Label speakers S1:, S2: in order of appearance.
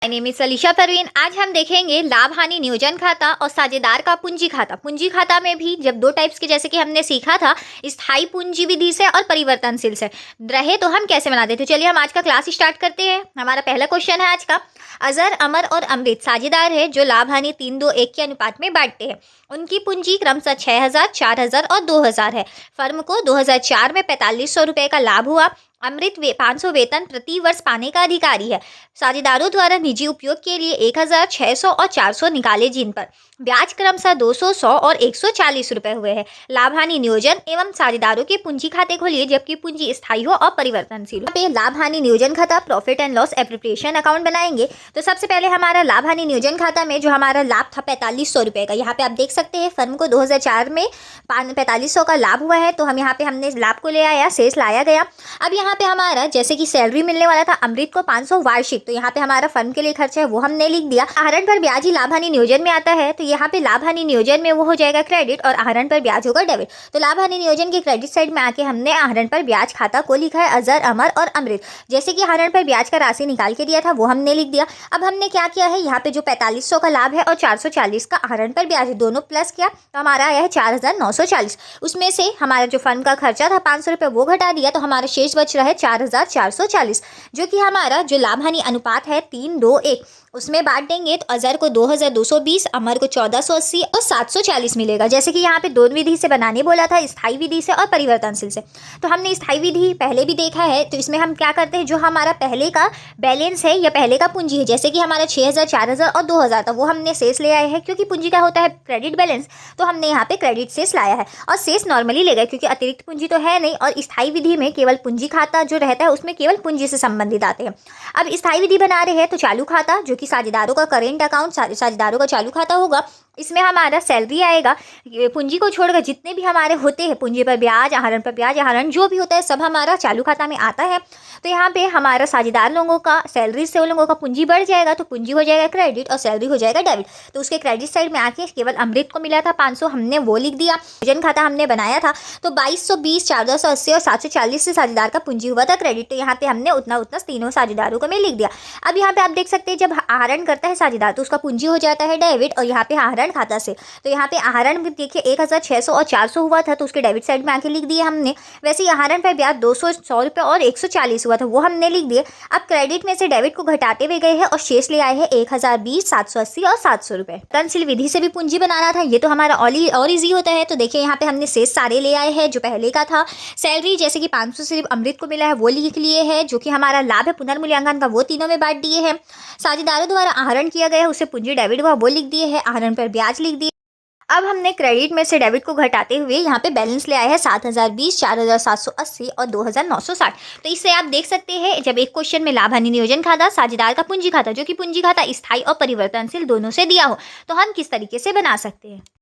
S1: Name is Alisha Parveen. आज हम देखेंगे लाभ हानि नियोजन खाता और साझेदार का पूंजी खाता। पूंजी खाता में भी जब दो टाइप्स के, जैसे कि हमने सीखा था स्थायी पूंजी विधि से और परिवर्तनशील से रहे, तो हम कैसे बनाते थे। चलिए हम आज का क्लास स्टार्ट करते हैं। हमारा पहला क्वेश्चन है आज का। अजहर, अमर और अमृत साझेदार है जो लाभ हानि 3-2-1 के अनुपात में बांटते हैं। उनकी पूंजी क्रमशः 6000, 4000 और 2000 है। फर्म को 2004 में 4500 रुपये का लाभ हुआ। अमृत 500 वेतन प्रति वर्ष पाने का अधिकारी है। साझेदारों द्वारा निजी उपयोग के लिए 1000, 600 और 400 निकाले, जिन पर ब्याज क्रमशः 200, 100 और 140 रुपये हुए हैं। लाभ हानि नियोजन एवं साझेदारों के पूंजी खाते खोलिए जबकि पूंजी स्थायी हो और परिवर्तनशील हो। लाभ हानि नियोजन खाता profit and loss appropriation account बनाएंगे। तो सबसे पहले हमारा लाभ हानि नियोजन खाता में जो हमारा लाभ था 4500 रुपये का, यहाँ पे आप देख सकते हैं फर्म को 2004 में 4500 का लाभ हुआ है। तो हम यहाँ पे हमने लाभ को ले आया, शेष लाया गया। अब यहाँ पे हमारा जैसे कि सैलरी मिलने वाला था अमृत को 500 वार्षिक, तो यहाँ पे हमारा फर्म के लिए खर्चा है वो हमने लिख दिया। आहरण पर ब्याज ही लाभ हानि नियोजन में आता है, तो यहाँ पे लाभ हानि नियोजन में वो हो जाएगा क्रेडिट और आहरण पर ब्याज होगा डेबिट। तो लाभ हानि नियोजन के क्रेडिट साइड में आके हमने आहरण पर ब्याज खाता को लिखा है अजहर, अमर और अमृत। जैसे कि आहरण पर ब्याज का राशि निकाल के दिया था वो हमने लिख दिया। अब हमने क्या किया है, यहाँ पे जो 4500 का लाभ है और 440 का आहरण पर ब्याज है, दोनों प्लस किया तो हमारा आया है 4940। उसमें से हमारा जो फर्म का खर्चा था 500 रुपये वो घटा दिया, तो हमारा शेष बच रहा है 4440, जो कि हमारा जो लाभ हानि अनुपात है 3-2-1 उसमें बांट देंगे। तो अजहर को 2220, अमर को 1480 और 740 मिलेगा। जैसे कि यहाँ पे दो विधि से बनाने बोला था, स्थायी विधि से और परिवर्तनशील से। तो हमने स्थायी विधि पहले भी देखा है, तो इसमें हम क्या करते हैं, जो हमारा पहले का बैलेंस है या पहले का पूंजी है, जैसे कि हमारा 6000, 4000 और 2000 था, वो हमने शेष ले आए हैं। क्योंकि पूंजी का होता है क्रेडिट बैलेंस, तो हमने यहाँ पे क्रेडिट शेष लाया है और शेष नॉर्मली ले गए क्योंकि अतिरिक्त पूंजी तो है नहीं। और स्थायी विधि में केवल पूंजी खाता जो रहता है उसमें केवल पूंजी से संबंधित आते हैं। अब स्थायी विधि बना रहे हैं तो चालू खाता, जो कि साझेदारों का करेंट अकाउंट, साझेदारों का चालू खाता होगा। इसमें हमारा सैलरी आएगा, पूंजी को छोड़कर जितने भी हमारे होते हैं, पूंजी पर ब्याज, आहरण पर ब्याज, आहरण जो भी होता है सब हमारा चालू खाता में आता है। तो यहाँ पे हमारा साझेदार लोगों का सैलरी से उन लोगों का पूंजी बढ़ जाएगा, तो पूंजी हो जाएगा क्रेडिट और सैलरी हो जाएगा डेबिट। तो उसके क्रेडिट साइड में आके केवल अमृत को मिला था 500, हमने वो लिख दिया। नियोजन खाता हमने बनाया था तो 2220, 1480 और 740 से साझेदार का पूंजी हुआ था क्रेडिट। तो यहाँ पे हमने उतना तीनों साझेदारों को मैं लिख दिया। अब यहाँ पे आप देख सकते हैं जब आहरण करता है साझेदार तो उसका पूंजी हो जाता है डेबिट, और यहाँ पे आहरण खाता से, तो यहाँ पे आहरण भी देखिए 1600 और 400 हुआ था, तो उसके डेबिट साइड में आके लिख दिए हमने। वैसे ही आहरण पर ब्याज 200, 100 रुपये और 140 हुआ था, वो हमने लिख दिए। अब क्रेडिट में से डेबिट को घटाते हुए गए हैं और शेष ले आए हैं 1020, 780 और 700 रुपये। परिवर्तनशील विधि से भी पूंजी बनाना था, ये तो हमारा और ईजी होता है। तो देखिए यहाँ पे हमने शेष सारे ले आए हैं जो पहले का था। सैलरी जैसे कि 500 सिर्फ अमृत को मिला है वो लिख लिए है, जो कि हमारा लाभ है पुनर्मूल्यांकन का वो तीनों में बांट दिए हैं। साझेदारों द्वारा आहरण किया गया है उसे पूंजी डेबिट हुआ वो लिख दिए है, आहरण पर ब्याज लिख दिए। अब हमने क्रेडिट में से डेबिट को घटाते हुए यहाँ पे बैलेंस ले आया है 7020, 4780 और 2960। तो इससे आप देख सकते हैं जब एक क्वेश्चन में लाभ हानि नियोजन खाता, साझेदार का पूंजी खाता, जो कि पूंजी खाता स्थायी और परिवर्तनशील दोनों से दिया हो, तो हम किस तरीके से बना सकते हैं।